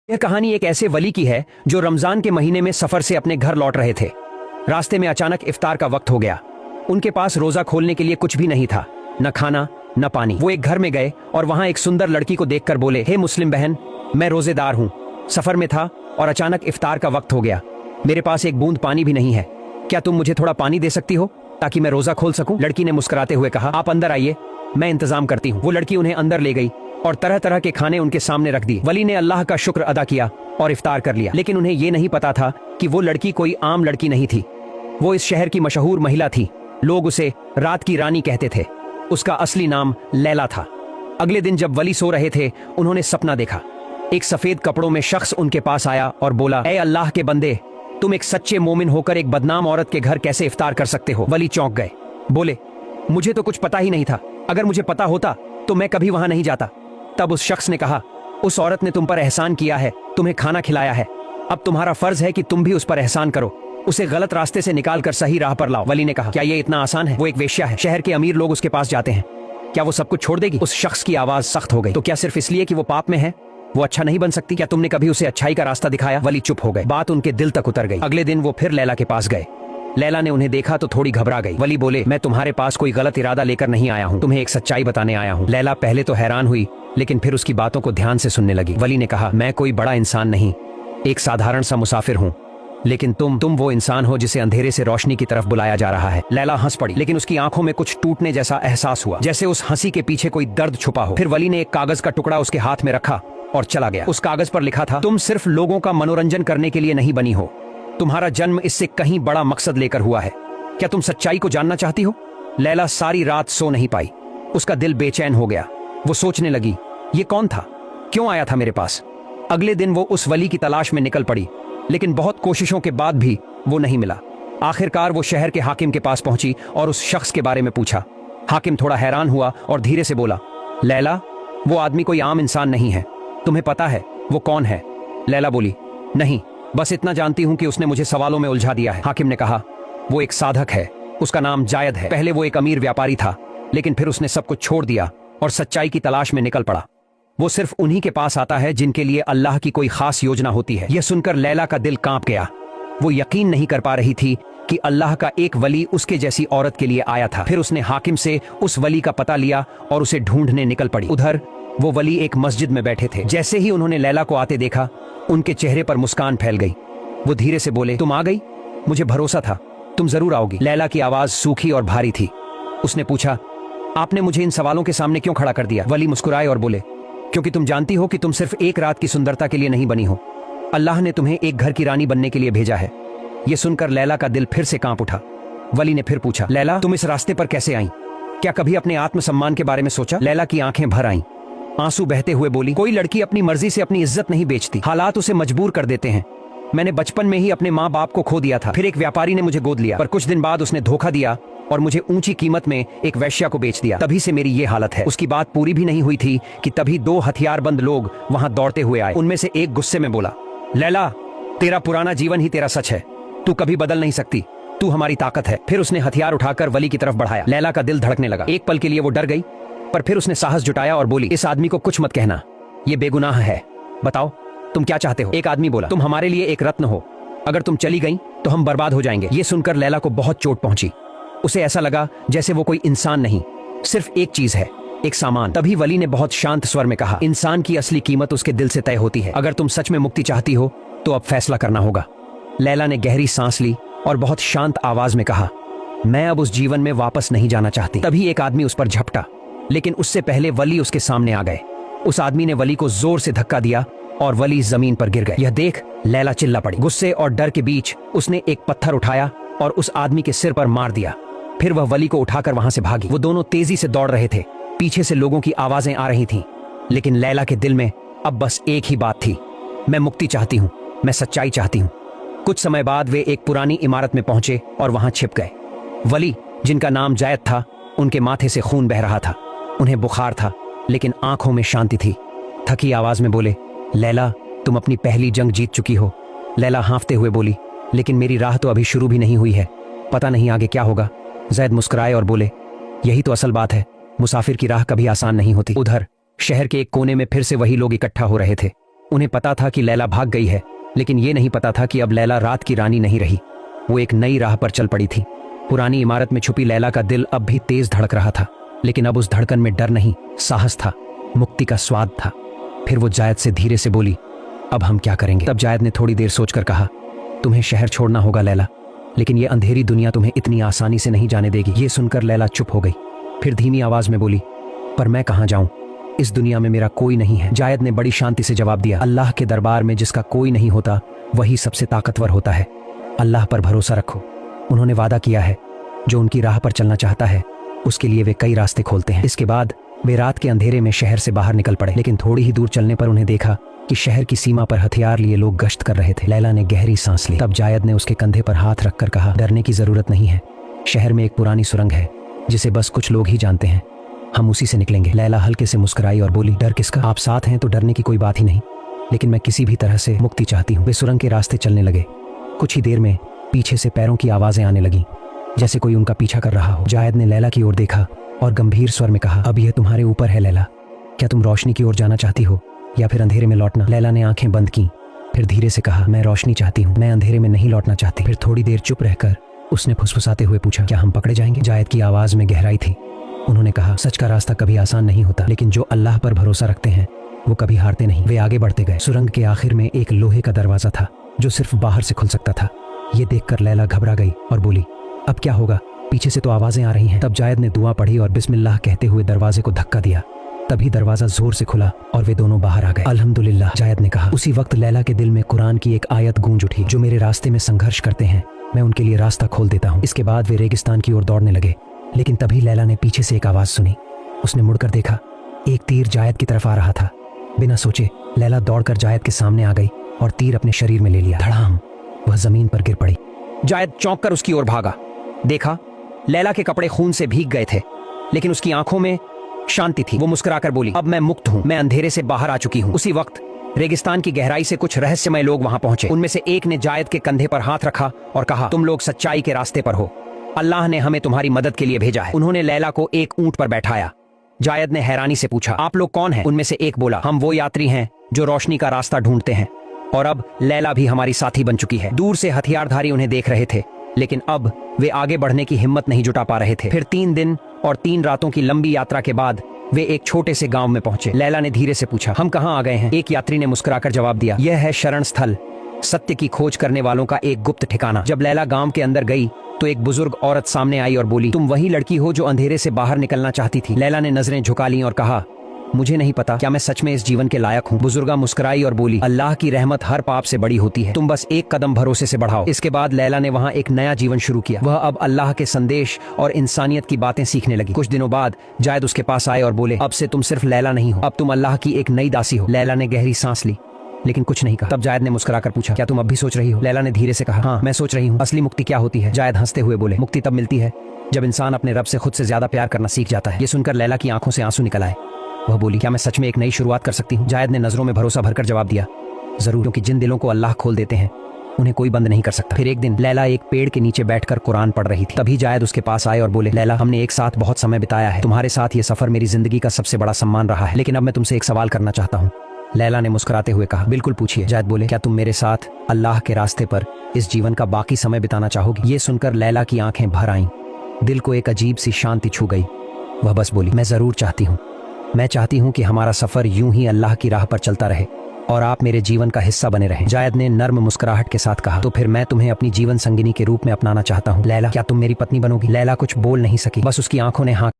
यह कहानी एक ऐसे वली की है जो रमजान के महीने में सफर से अपने घर लौट रहे थे। रास्ते में अचानक इफ्तार का वक्त हो गया। उनके पास रोजा खोलने के लिए कुछ भी नहीं था, न खाना न पानी। वो एक घर में गए और वहां एक सुंदर लड़की को देखकर बोले, हे मुस्लिम बहन, मैं रोजेदार हूँ, सफर में था और अचानक इफ्तार का वक्त हो गया। मेरे पास एक बूंद पानी भी नहीं है, क्या तुम मुझे थोड़ा पानी दे सकती हो ताकि मैं रोजा खोल सकूं? लड़की ने मुस्कुराते हुए कहा, आप अंदर आइए, मैं इंतजाम करती हूँ। वो लड़की उन्हें अंदर ले गई और तरह तरह के खाने उनके सामने रख दिए। वली ने अल्लाह का शुक्र अदा किया और इफ्तार कर लिया। लेकिन उन्हें ये नहीं पता था कि वो लड़की कोई आम लड़की नहीं थी। वो इस शहर की मशहूर महिला थी। लोग उसे रात की रानी कहते थे। उसका असली नाम लैला था। अगले दिन जब वली सो रहे थे, उन्होंने सपना देखा। एक सफेद कपड़ों में शख्स उनके पास आया और बोला, ए अल्लाह के बंदे, तुम एक सच्चे मोमिन होकर एक बदनाम औरत के घर कैसे इफ्तार कर सकते हो? वली चौंक गए, बोले, मुझे तो कुछ पता ही नहीं था, अगर मुझे पता होता तो मैं कभी वहां नहीं जाता। तब उस शख्स ने कहा, उस औरत ने तुम पर एहसान किया है, तुम्हें खाना खिलाया है, अब तुम्हारा फर्ज है कि तुम भी उस पर एहसान करो, उसे गलत रास्ते से निकाल कर सही राह पर लाओ। वली ने कहा, क्या ये इतना आसान है? वो एक वेश्या है, शहर के अमीर लोग उसके पास जाते हैं, क्या वो सब कुछ छोड़ देगी? उस शख्स की आवाज सख्त हो गई, तो क्या सिर्फ इसलिए कि वो पाप में है वो अच्छा नहीं बन सकती? क्या तुमने कभी उसे अच्छाई का रास्ता दिखाया? वली चुप हो गए, बात उनके दिल तक उतर गई। अगले दिन वो फिर लैला के पास गए। लैला ने उन्हें देखा तो थोड़ी घबरा गई। वली बोले, मैं तुम्हारे पास कोई गलत इरादा लेकर नहीं आया हूँ, तुम्हें एक सच्चाई बताने आया हूँ। लैला पहले तो हैरान हुई, लेकिन फिर उसकी बातों को ध्यान से सुनने लगी। वली ने कहा, मैं कोई बड़ा इंसान नहीं, एक साधारण सा मुसाफिर हूँ, लेकिन तुम वो इंसान हो जिसे अंधेरे से रोशनी की तरफ बुलाया जा रहा है। लैला हंस पड़ी, लेकिन उसकी आंखों में कुछ टूटने जैसा एहसास हुआ, जैसे उस हंसी के पीछे कोई दर्द छुपा हो। फिर वली ने एक कागज का टुकड़ा उसके हाथ में रखा और चला गया। उस कागज पर लिखा था, तुम सिर्फ लोगों का मनोरंजन करने के लिए नहीं बनी हो, तुम्हारा जन्म इससे कहीं बड़ा मकसद लेकर हुआ है। क्या तुम सच्चाई को जानना चाहती हो? लैला सारी रात सो नहीं पाई, उसका दिल बेचैन हो गया। वो सोचने लगी, ये कौन था, क्यों आया था मेरे पास? अगले दिन वो उस वली की तलाश में निकल पड़ी, लेकिन बहुत कोशिशों के बाद भी वो नहीं मिला। आखिरकार वो शहर के हाकिम के पास पहुंची और उस शख्स के बारे में पूछा। हाकिम थोड़ा हैरान हुआ और धीरे से बोला, लैला, वो आदमी कोई आम इंसान नहीं है, तुम्हें पता है वो कौन है? लैला बोली, नहीं, बस इतना जानती हूं कि उसने मुझे सवालों में उलझा दिया है। हाकिम ने कहा, वो एक साधक है, उसका नाम जायद है। पहले वो एक अमीर व्यापारी था, लेकिन फिर उसने सब कुछ छोड़ दिया और सच्चाई की तलाश में निकल पड़ा। वो सिर्फ उन्हीं के पास आता है जिनके लिए अल्लाह की कोई खास योजना होती है। यह सुनकर लैला का दिल कांप गया। वो यकीन नहीं कर पा रही थी कि अल्लाह का एक वली उसके जैसी औरत के लिए आया था। फिर उसने हाकिम से उस वली का पता लिया और उसे ढूंढने निकल पड़ी। उधर वो वली एक मस्जिद में बैठे थे। जैसे ही उन्होंने लैला को आते देखा, उनके चेहरे पर मुस्कान फैल गई। वो धीरे से बोले, तुम आ गई, मुझे भरोसा था तुम जरूर आओगी। लैला की आवाज सूखी और भारी थी। उसने पूछा, आपने मुझे इन सवालों के सामने क्यों खड़ा कर दिया? वली मुस्कुराए और बोले, क्योंकि तुम जानती हो कि तुम सिर्फ एक रात की सुंदरता के लिए नहीं बनी हो, अल्लाह ने तुम्हें एक घर की रानी बनने के लिए भेजा है। यह सुनकर लैला का दिल फिर से कांप उठा। वली ने फिर पूछा, लैला, तुम इस रास्ते पर कैसे आई? क्या कभी अपने आत्मसम्मान के बारे में सोचा? लैला की आंखें भर आईं, आंसू बहते हुए बोली, कोई लड़की अपनी मर्जी से अपनी इज्जत नहीं बेचती, हालात उसे मजबूर कर देते हैं। मैंने बचपन में ही अपने माँ बाप को खो दिया था, फिर एक व्यापारी ने मुझे गोद लिया, पर कुछ दिन बाद उसने धोखा दिया और मुझे ऊंची कीमत में एक वैश्या को बेच दिया, तभी से मेरी ये हालत है। उसकी बात पूरी भी नहीं हुई थी कि तभी दो हथियारबंद लोग वहां दौड़ते हुए आए। उनमें से एक गुस्से में बोला, लैला, तेरा पुराना जीवन ही तेरा सच है, तू कभी बदल नहीं सकती, तू हमारी ताकत है। फिर उसने हथियार उठाकर वली की तरफ बढ़ाया। लैला का दिल धड़कने लगा। एक पल के लिए वो डर गई, पर फिर उसने साहस जुटाया और बोली, इस आदमी को कुछ मत कहना, ये बेगुनाह है, बताओ तुम क्या चाहते हो? एक आदमी बोला, तुम हमारे लिए एक रत्न हो, अगर तुम चली गई तो हम बर्बाद हो जाएंगे। ये सुनकर लैला को बहुत चोट पहुंची। उसे ऐसा लगा जैसे वो कोई इंसान नहीं, सिर्फ एक चीज है, एक सामान। तभी वली ने बहुत शांत स्वर में कहा, इंसान की असली कीमत उसके दिल से तय होती है, अगर तुम सच में मुक्ति चाहती हो तो अब फैसला करना होगा। लैला ने गहरी सांस ली और बहुत शांत आवाज में कहा, मैं अब उस जीवन में वापस नहीं जाना चाहती। तभी एक आदमी उस पर झपटा, लेकिन उससे पहले वली उसके सामने आ गए। उस आदमी ने वली को जोर से धक्का दिया और वली जमीन पर गिर गए। यह देख लैला चिल्ला पड़ी। गुस्से और डर के बीच उसने एक पत्थर उठाया और उस आदमी के सिर पर मार दिया। फिर वह वली को उठाकर वहां से भागी। वो दोनों तेजी से दौड़ रहे थे, पीछे से लोगों की आवाजें आ रही थीं, लेकिन लैला के दिल में अब बस एक ही बात थी, मैं मुक्ति चाहती हूँ, मैं सच्चाई चाहती हूँ। कुछ समय बाद वे एक पुरानी इमारत में पहुंचे और वहां छिप गए। वली, जिनका नाम जायद था, उनके माथे से खून बह रहा था। उन्हें बुखार था, लेकिन आंखों में शांति थी। थकी आवाज में बोले, लैला, तुम अपनी पहली जंग जीत चुकी हो। लैला हाँफते हुए बोली, लेकिन मेरी राह तो अभी शुरू भी नहीं हुई है, पता नहीं आगे क्या होगा। जैद मुस्कुराए और बोले, यही तो असल बात है, मुसाफिर की राह कभी आसान नहीं होती। उधर शहर के एक कोने में फिर से वही लोग इकट्ठा हो रहे थे। उन्हें पता था कि लैला भाग गई है, लेकिन ये नहीं पता था कि अब लैला रात की रानी नहीं रही। वो एक नई राह पर चल पड़ी थी। पुरानी इमारत में छुपी लैला का दिल अब भी तेज धड़क रहा था, लेकिन अब उस धड़कन में डर नहीं, साहस था, मुक्ति का स्वाद था। फिर वो जायद से धीरे से बोली, अब हम क्या करेंगे? तब जायद ने थोड़ी देर सोचकर कहा, तुम्हें शहर छोड़ना होगा लैला, लेकिन ये अंधेरी दुनिया तुम्हें इतनी आसानी से नहीं जाने देगी। ये सुनकर लैला चुप हो गई। फिर धीमी आवाज में बोली, पर मैं कहाँ जाऊं? इस दुनिया में मेरा कोई नहीं है। जायद ने बड़ी शांति से जवाब दिया, अल्लाह के दरबार में जिसका कोई नहीं होता वही सबसे ताकतवर होता है। अल्लाह पर भरोसा रखो। उन्होंने वादा किया है, जो उनकी राह पर चलना चाहता है उसके लिए वे कई रास्ते खोलते हैं। इसके बाद वे रात के अंधेरे में शहर से बाहर निकल पड़े, लेकिन थोड़ी ही दूर चलने पर उन्हें देखा कि शहर की सीमा पर हथियार लिए लोग गश्त कर रहे थे। लैला ने गहरी सांस ली। तब जायद ने उसके कंधे पर हाथ रखकर कहा, डरने की जरूरत नहीं है। शहर में एक पुरानी सुरंग है जिसे बस कुछ लोग ही जानते हैं, हम उसी से निकलेंगे। लैला हल्के से मुस्कुराई और बोली, डर किसका? आप साथ हैं तो डरने की कोई बात ही नहीं, लेकिन मैं किसी भी तरह से मुक्ति चाहती हूँ। वे सुरंग के रास्ते चलने लगे। कुछ ही देर में पीछे से पैरों की आवाजें आने लगीं, जैसे कोई उनका पीछा कर रहा हो। जायद ने लैला की ओर देखा और गंभीर स्वर में कहा, अब यह तुम्हारे ऊपर है लैला। क्या तुम रोशनी की ओर जाना चाहती हो या फिर अंधेरे में लौटना? लैला ने आंखें बंद की, फिर धीरे से कहा, मैं रोशनी चाहती हूँ, मैं अंधेरे में नहीं लौटना चाहती। फिर थोड़ी देर चुप रहकर उसने फुसफुसाते हुए पूछा, क्या हम पकड़े जाएंगे? जायद की आवाज में गहराई थी। उन्होंने कहा, सच का रास्ता कभी आसान नहीं होता, लेकिन जो अल्लाह पर भरोसा रखते हैं वो कभी हारते नहीं। वे आगे बढ़ते गए। सुरंग के आखिर में एक लोहे का दरवाजा था जो सिर्फ बाहर से खुल सकता था। ये देखकर लैला घबरा गई और बोली, अब क्या होगा? पीछे से तो आवाजें आ रही हैं। तब जायद ने दुआ पढ़ी और बिस्मिल्लाह कहते हुए दरवाजे को धक्का दिया। तभी दरवाजा जोर से खुला और वे दोनों बाहर आ गए। अल्हम्दुलिल्लाह, जायद ने कहा। उसी वक्त लैला के दिल में कुरान की एक आयत गूंज उठी, जो मेरे रास्ते में संघर्ष करते हैं मैं उनके लिए रास्ता खोल देता हूँ। इसके बाद वे रेगिस्तान की ओर दौड़ने लगे, लेकिन तभी लैला ने पीछे से एक आवाज सुनी। उसने मुड़कर देखा, एक तीर जायद की तरफ आ रहा था। बिना सोचे लैला दौड़कर जायद के सामने आ गई और तीर अपने शरीर में ले लिया। धड़ाम, वह जमीन पर गिर पड़ी। जायद चौंक कर उसकी ओर भागा। देखा, लैला के कपड़े खून से भीग गए थे, लेकिन उसकी आंखों में शांति थी। वो मुस्कुराकर बोली, अब मैं मुक्त हूँ, मैं अंधेरे से बाहर आ चुकी हूँ। उसी वक्त रेगिस्तान की गहराई से कुछ रहस्यमय लोग वहां पहुंचे। उनमें से एक ने जायद के कंधे पर हाथ रखा और कहा, तुम लोग सच्चाई के रास्ते पर हो, अल्लाह ने हमें तुम्हारी मदद के लिए भेजा है। उन्होंने लैला को एक ऊंट पर बैठाया। जायद ने हैरानी से पूछा, आप लोग कौन हैं? उनमें से एक बोला, हम वो यात्री हैं जो रोशनी का रास्ता ढूंढते हैं, और अब लैला भी हमारी साथी बन चुकी है। दूर से हथियारधारी उन्हें देख रहे थे, लेकिन अब वे आगे बढ़ने की हिम्मत नहीं जुटा पा रहे थे। फिर 3 दिन और 3 रातों की लंबी यात्रा के बाद वे एक छोटे से गांव में पहुंचे। लैला ने धीरे से पूछा, हम कहाँ आ गए हैं? एक यात्री ने मुस्कुराकर जवाब दिया, यह है शरण स्थल, सत्य की खोज करने वालों का एक गुप्त ठिकाना। जब लैला गांव के अंदर गई तो एक बुजुर्ग औरत सामने आई और बोली, तुम वही लड़की हो जो अंधेरे से बाहर निकलना चाहती थी? लैला ने नजरें झुका लीं और कहा, मुझे नहीं पता, क्या मैं सच में इस जीवन के लायक हूँ? बुजुर्गा मुस्कुराई और बोली, अल्लाह की रहमत हर पाप से बड़ी होती है, तुम बस एक कदम भरोसे से बढ़ाओ। इसके बाद लैला ने वहाँ एक नया जीवन शुरू किया। वह अब अल्लाह के संदेश और इंसानियत की बातें सीखने लगी। कुछ दिनों बाद जायद उसके पास आए और बोले, अब से तुम सिर्फ लैला नहीं हो, अब तुम अल्लाह की एक नई दासी हो। लैला ने गहरी सांस ली, लेकिन कुछ नहीं कहा। तब जायद ने मुस्कुराकर पूछा, क्या तुम अब भी सोच रही हो? लैला ने धीरे से कहा, हाँ, मैं सोच रही हूँ। असली मुक्ति क्या होती है? जायद हंसते हुए बोले, मुक्ति तब मिलती है जब इंसान अपने रब से खुद से ज्यादा प्यार करना सीख जाता है। ये सुनकर लैला की आंखों से आंसू निकल आए। वह बोली, क्या मैं सच में एक नई शुरुआत कर सकती हूँ? जायद ने नजरों में भरोसा भरकर जवाब दिया, जरूर, क्योंकि जिन दिलों को अल्लाह खोल देते हैं उन्हें कोई बंद नहीं कर सकता। फिर एक दिन लैला एक पेड़ के नीचे बैठकर कुरान पढ़ रही थी। तभी जायद उसके पास आए और बोले, लैला, हमने एक साथ बहुत समय बिताया है, तुम्हारे साथ ये सफर मेरी जिंदगी का सबसे बड़ा सम्मान रहा है, लेकिन अब मैं तुमसे एक सवाल करना चाहता हूँ। लैला ने मुस्कुराते हुए कहा, बिल्कुल पूछिए। जायद बोले, क्या तुम मेरे साथ अल्लाह के रास्ते पर इस जीवन का बाकी समय बिताना चाहोगी? ये सुनकर लैला की आंखें भर आईं, दिल को एक अजीब सी शांति छू गई। वह बस बोली, मैं जरूर चाहती हूँ, मैं चाहती हूँ कि हमारा सफर यूं ही अल्लाह की राह पर चलता रहे और आप मेरे जीवन का हिस्सा बने रहें। जायद ने नर्म मुस्कुराहट के साथ कहा, तो फिर मैं तुम्हें अपनी जीवन संगिनी के रूप में अपनाना चाहता हूँ। लैला, क्या तुम मेरी पत्नी बनोगी? लैला कुछ बोल नहीं सकी, बस उसकी आंखों ने हाँ